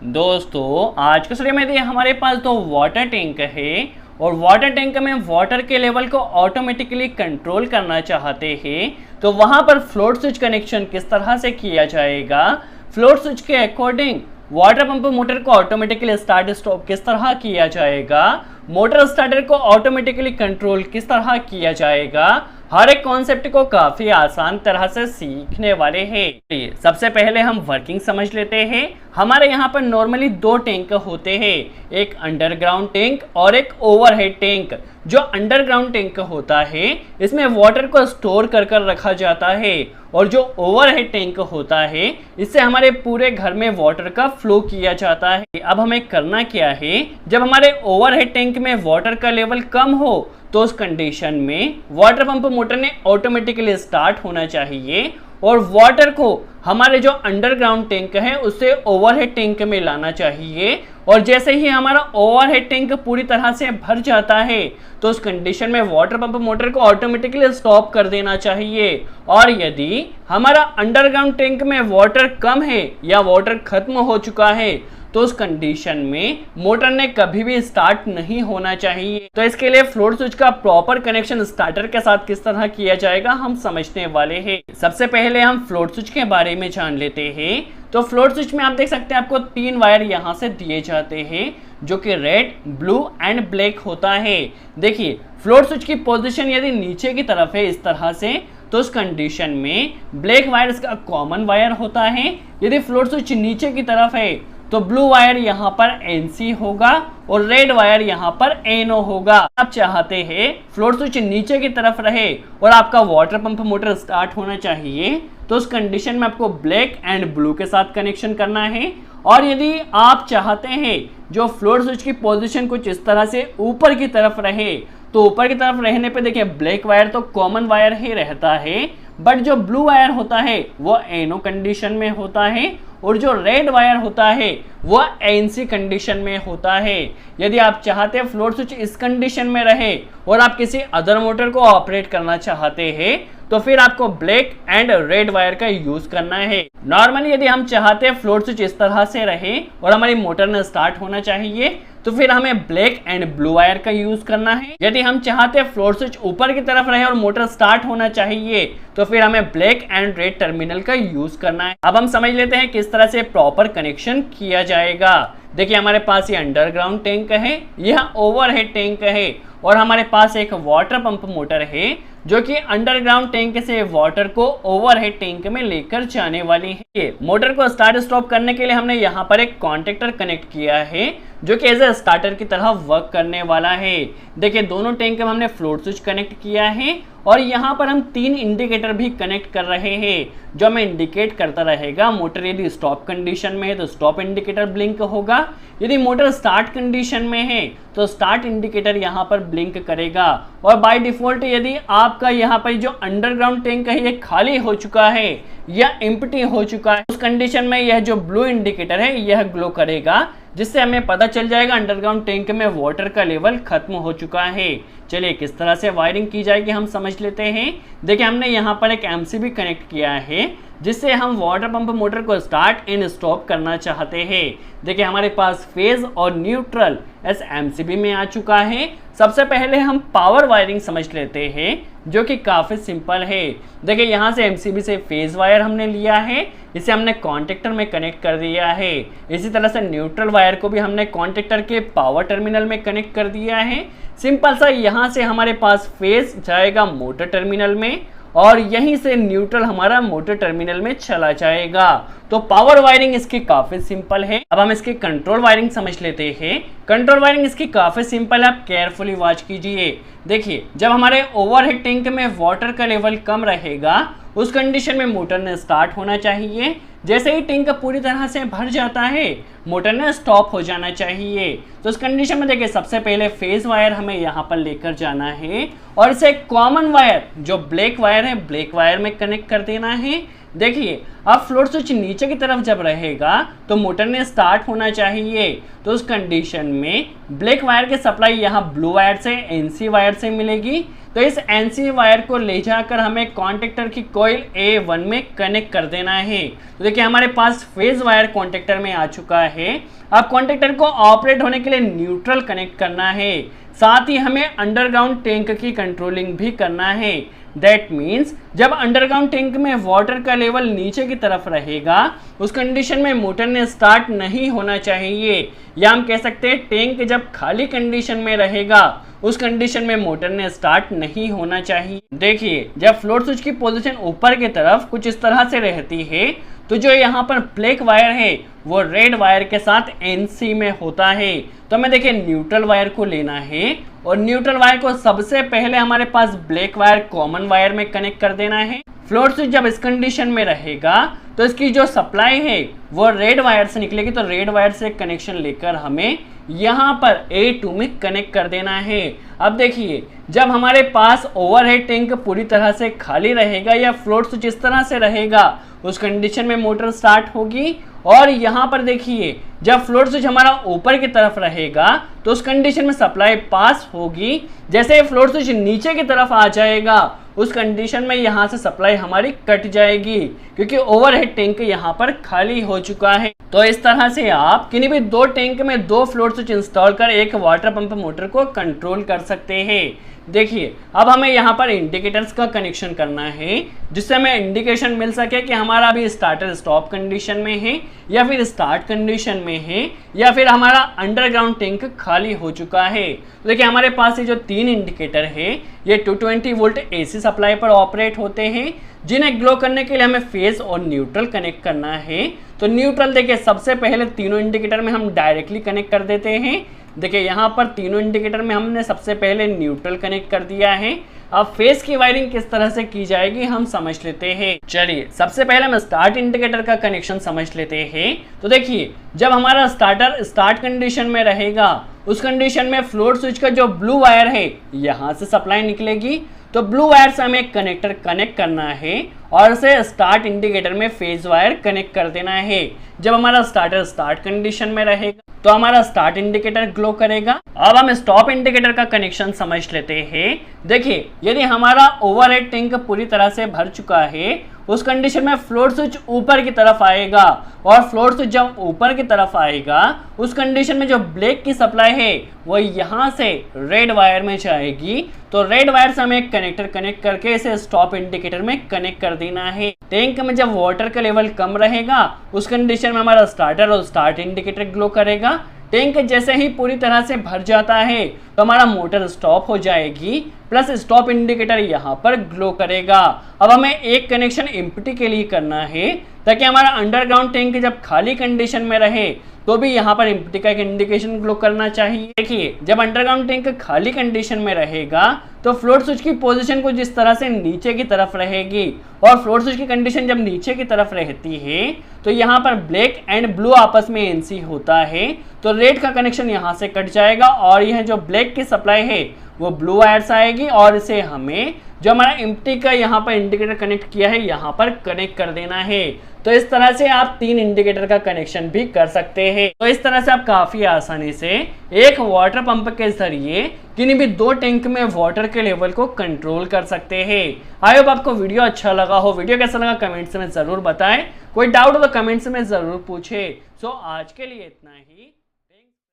दोस्तों आज के स्टडी में हमारे पास दो वाटर टैंक है और वाटर टैंक में वाटर के लेवल को ऑटोमेटिकली कंट्रोल करना चाहते हैं। तो वहां पर फ्लोट स्विच कनेक्शन किस तरह से किया जाएगा, फ्लोट स्विच के अकॉर्डिंग वाटर पंप मोटर को ऑटोमेटिकली स्टार्ट स्टॉप किस तरह किया जाएगा, मोटर स्टार्टर को ऑटोमेटिकली कंट्रोल किस तरह किया जाएगा, हर एक कॉन्सेप्ट को काफी आसान तरह से सीखने वाले हैं। सबसे पहले हम वर्किंग समझ लेते हैं। हमारे यहाँ पर नॉर्मली दो टैंक होते हैं, एक अंडरग्राउंड टैंक और एक ओवरहेड टैंक। जो अंडरग्राउंड टैंक होता है इसमें वाटर को स्टोर कर रखा जाता है और जो ओवरहेड टैंक होता है इससे हमारे पूरे घर में वाटर का फ्लो किया जाता है। अब हमें करना क्या है, जब हमारे ओवरहेड टैंक में वाटर का लेवल कम हो तो उस कंडीशन में वाटर पंप मोटर ने ऑटोमेटिकली स्टार्ट होना चाहिए और वाटर को हमारे जो अंडरग्राउंड टैंक है उससे ओवरहेड टैंक में लाना चाहिए। और जैसे ही हमारा ओवरहेड टैंक पूरी तरह से भर जाता है तो उस कंडीशन में वाटर पंप मोटर को ऑटोमेटिकली स्टॉप कर देना चाहिए। और यदि हमारा अंडरग्राउंड टैंक में वाटर कम है या वाटर खत्म हो चुका है तो उस कंडीशन में मोटर ने कभी भी स्टार्ट नहीं होना चाहिए। तो इसके लिए फ्लोट स्विच का प्रॉपर कनेक्शन स्टार्टर के साथ किस तरह किया जाएगा हम समझने वाले हैं। सबसे पहले हम फ्लोट स्विच के बारे में जान लेते हैं। तो फ्लोट स्विच में आप देख सकते हैं आपको 3 वायर यहाँ से दिए जाते हैं जो कि रेड, ब्लू एंड ब्लैक होता है। देखिए फ्लोट स्विच की पोजीशन यदि नीचे की तरफ है इस तरह से तो उस कंडीशन में ब्लैक वायर इसका कॉमन वायर होता है। यदि फ्लोट स्विच नीचे की तरफ है तो ब्लू वायर यहाँ पर NC होगा और रेड वायर यहाँ पर NO होगा। आप चाहते हैं फ्लोट स्विच नीचे की तरफ रहे और आपका वाटर पंप मोटर स्टार्ट होना चाहिए तो उस कंडीशन में आपको ब्लैक एंड ब्लू के साथ कनेक्शन करना है। और यदि आप चाहते हैं जो फ्लोट स्विच की पोजीशन कुछ इस तरह से ऊपर की तरफ रहे तो ऊपर की तरफ रहने पे देखिए ब्लैक वायर तो कॉमन वायर ही रहता है, बट जो ब्लू वायर होता है वो NO कंडीशन में होता है और जो रेड वायर होता है वो NC कंडीशन में होता है। यदि आप चाहते हैं फ्लोट स्विच इस कंडीशन में रहे और आप किसी अदर मोटर को ऑपरेट करना चाहते हैं तो फिर आपको ब्लैक एंड रेड वायर का यूज करना है। नॉर्मली यदि हम चाहते हैं फ्लोट स्विच इस तरह से रहे और हमारी मोटर ने स्टार्ट होना चाहिए तो फिर हमें ब्लैक एंड ब्लू वायर का यूज करना है। यदि हम चाहते हैं फ्लोट स्विच ऊपर की तरफ रहे और मोटर स्टार्ट होना चाहिए तो फिर हमें ब्लैक एंड रेड टर्मिनल का यूज करना है। अब हम समझ लेते हैं किस तरह से प्रॉपर कनेक्शन किया जाएगा। देखिए हमारे पास ये अंडरग्राउंड टैंक है, यह ओवरहेड टैंक है और हमारे पास एक वाटर पंप मोटर है जो कि अंडरग्राउंड टैंक से वाटर को ओवरहेड टैंक में लेकर जाने वाली है। मोटर को स्टार्ट स्टॉप करने के लिए हमने यहाँ पर एक कॉन्टेक्टर कनेक्ट किया है जो कि एज ए स्टार्टर की तरह वर्क करने वाला है। देखिए दोनों टैंक में हमने फ्लोट स्विच कनेक्ट किया है और यहाँ पर हम 3 इंडिकेटर भी कनेक्ट कर रहे हैं जो हमें इंडिकेट करता रहेगा। मोटर यदि स्टॉप कंडीशन में है तो स्टॉप इंडिकेटर ब्लिंक होगा, यदि मोटर स्टार्ट कंडीशन में है तो स्टार्ट इंडिकेटर यहाँ पर ब्लिंक करेगा। और बाय डिफॉल्ट यदि आपका यहाँ पर जो अंडरग्राउंड टैंक है ये खाली हो चुका है या एम्प्टी हो चुका है उस कंडीशन में यह जो ब्लू इंडिकेटर है यह ग्लो करेगा, जिससे हमें पता चल जाएगा अंडरग्राउंड टैंक में वाटर का लेवल खत्म हो चुका है। चलिए किस तरह से वायरिंग की जाएगी हम समझ लेते हैं। देखिए हमने यहाँ पर एक MCB कनेक्ट किया है जिससे हम वाटर पंप मोटर को स्टार्ट एंड स्टॉप करना चाहते हैं। देखिए हमारे पास फेज और न्यूट्रल इस MCB में आ चुका है। सबसे पहले हम पावर वायरिंग समझ लेते हैं जो कि काफ़ी सिंपल है। देखिए यहाँ से MCB से फेज वायर हमने लिया है, इसे हमने कॉन्टेक्टर में कनेक्ट कर दिया है। इसी तरह से न्यूट्रल वायर को भी हमने कॉन्टेक्टर के पावर टर्मिनल में कनेक्ट कर दिया है। सिंपल सा यहाँ से हमारे पास फेज जाएगा मोटर टर्मिनल में और यहीं से न्यूट्रल हमारा मोटर टर्मिनल में चला जाएगा। तो पावर वायरिंग इसकी काफी सिंपल है। अब हम इसकी कंट्रोल वायरिंग समझ लेते हैं। कंट्रोल वायरिंग इसकी काफी सिंपल है, आप केयरफुली वॉच कीजिए। देखिए जब हमारे ओवरहेड टैंक में वाटर का लेवल कम रहेगा उस कंडीशन में मोटर ने स्टार्ट होना चाहिए। जैसे ही टैंक पूरी तरह से भर जाता है मोटर ने स्टॉप हो जाना चाहिए। तो इस कंडीशन में देखिए सबसे पहले फेज वायर हमें यहाँ पर लेकर जाना है और इसे कॉमन वायर जो ब्लैक वायर है ब्लैक वायर में कनेक्ट कर देना है। देखिए अब फ्लोट स्विच नीचे की तरफ जब रहेगा तो मोटर ने स्टार्ट होना चाहिए। तो उस कंडीशन में ब्लैक वायर की सप्लाई यहाँ ब्लू वायर से एनसी वायर से मिलेगी। तो इस एनसी वायर को ले जाकर हमें कॉन्टेक्टर की कॉइल A1 में कनेक्ट कर देना है। तो देखिए हमारे पास फेज वायर कॉन्टेक्टर में आ चुका है। अब कॉन्टेक्टर को ऑपरेट होने के लिए न्यूट्रल कनेक्ट करना है, साथ ही हमें अंडरग्राउंड टैंक की कंट्रोलिंग भी करना है। दैट मीन्स जब अंडरग्राउंड टैंक में वाटर का लेवल नीचे की तरफ रहेगा उस कंडीशन में मोटर ने स्टार्ट नहीं होना चाहिए, या हम कह सकते हैं टैंक जब खाली कंडीशन में रहेगा उस कंडीशन में मोटर ने स्टार्ट नहीं होना चाहिए। देखिए जब फ्लोट स्विच की पोजीशन ऊपर की तरफ कुछ इस तरह से रहती है तो जो यहाँ पर ब्लैक वायर है वो रेड वायर के साथ एनसी में होता है। तो हमें देखिए न्यूट्रल वायर को लेना है और न्यूट्रल वायर को सबसे पहले हमारे पास ब्लैक वायर कॉमन वायर में कनेक्ट कर देना है। फ्लोट स्विच जब इस कंडीशन में रहेगा तो इसकी जो सप्लाई है वो रेड वायर से निकलेगी। तो रेड वायर से कनेक्शन लेकर हमें यहाँ पर A2 में कनेक्ट कर देना है। अब देखिए जब हमारे पास ओवरहेड टैंक पूरी तरह से खाली रहेगा या फ्लोट स्विच इस तरह से रहेगा उस कंडीशन में मोटर स्टार्ट होगी। और यहाँ पर देखिए जब फ्लोट स्विच हमारा ऊपर की तरफ रहेगा तो उस कंडीशन में सप्लाई पास होगी। जैसे फ्लोट स्विच नीचे की तरफ आ जाएगा उस कंडीशन में यहाँ से सप्लाई हमारी कट जाएगी क्योंकि ओवरहेड टैंक यहाँ पर खाली हो चुका है। तो इस तरह से आप किन्हीं भी दो टैंक में दो फ्लोट स्विच इंस्टॉल कर एक वाटर पंप मोटर को कंट्रोल कर सकते हैं। देखिए अब हमें यहाँ पर इंडिकेटर्स का कनेक्शन करना है जिससे हमें इंडिकेशन मिल सके कि हमारा अभी स्टार्टर स्टॉप कंडीशन में है या फिर स्टार्ट कंडीशन में है या फिर हमारा अंडरग्राउंड टैंक खाली हो चुका है। तो देखिए हमारे पास ये जो तीन इंडिकेटर है ये 220 वोल्ट AC सप्लाई पर ऑपरेट होते हैं जिन्हें ग्लो करने के लिए हमें फेज और न्यूट्रल कनेक्ट करना है। तो न्यूट्रल देखिए सबसे पहले तीनों इंडिकेटर में हम डायरेक्टली कनेक्ट कर देते हैं। देखिए यहाँ पर तीनों इंडिकेटर में हमने सबसे पहले न्यूट्रल कनेक्ट कर दिया है। अब फेज की वायरिंग किस तरह से की जाएगी हम समझ लेते हैं। चलिए सबसे पहले हम स्टार्ट इंडिकेटर का कनेक्शन समझ लेते हैं। तो देखिए जब हमारा स्टार्टर स्टार्ट कंडीशन में रहेगा उस कंडीशन में फ्लोट स्विच का जो ब्लू वायर है यहाँ से सप्लाई निकलेगी। तो ब्लू वायर से हमें कनेक्टर कनेक्ट करना है और उसे स्टार्ट इंडिकेटर में फेज वायर कनेक्ट कर देना है। जब हमारा स्टार्टर स्टार्ट कंडीशन में रहेगा तो हमारा स्टार्ट इंडिकेटर ग्लो करेगा। अब हम स्टॉप इंडिकेटर का कनेक्शन समझ लेते हैं। देखिए यदि हमारा ओवरहेड टैंक पूरी तरह से भर चुका है उस कंडीशन में फ्लोट स्विच ऊपर की तरफ आएगा और फ्लोट स्विच जब ऊपर की तरफ आएगा उस कंडीशन में जो ब्लैक की सप्लाई है वो यहाँ से रेड वायर में जाएगी। तो रेड वायर से हमें कनेक्टर कनेक्ट करके इसे स्टॉप इंडिकेटर में कनेक्ट कर देना है। टैंक में जब वाटर का लेवल कम रहेगा उस कंडीशन में हमारा स्टार्टर और स्टार्ट इंडिकेटर ग्लो करेगा। टैंक जैसे ही पूरी तरह से भर जाता है तो हमारा मोटर स्टॉप हो जाएगी प्लस स्टॉप इंडिकेटर यहाँ पर ग्लो करेगा। अब हमें एक कनेक्शन एम्प्टी के लिए करना है ताकि हमारा अंडरग्राउंड टैंक जब खाली कंडीशन में रहे तो भी यहाँ पर एम्प्टी का एक इंडिकेशन ग्लो करना चाहिए। देखिए जब अंडरग्राउंड टैंक खाली कंडीशन में रहेगा तो फ्लोट स्विच की पोजीशन कुछ इस तरह से नीचे की तरफ रहेगी और फ्लोट स्विच की कंडीशन जब नीचे की तरफ रहती है तो यहाँ पर ब्लैक एंड ब्लू आपस में एनसी होता है। तो रेड का कनेक्शन यहाँ से कट जाएगा और यह जो ब्लैक की सप्लाई है वो ब्लू वायर से आएगी और इसे हमें जो हमारा एम्प्टी का यहाँ पर इंडिकेटर कनेक्ट किया है यहाँ पर कनेक्ट कर देना है। तो इस तरह से आप तीन इंडिकेटर का कनेक्शन भी कर सकते हैं। तो इस तरह से आप काफी आसानी से एक वाटर पंप के जरिए किन्हीं भी दो टैंक में वाटर के लेवल को कंट्रोल कर सकते हैं। आई होप आपको वीडियो अच्छा लगा हो। वीडियो कैसा लगा कमेंट्स में जरूर बताएं। कोई डाउट हो तो कमेंट्स में जरूर पूछे। सो आज के लिए इतना ही।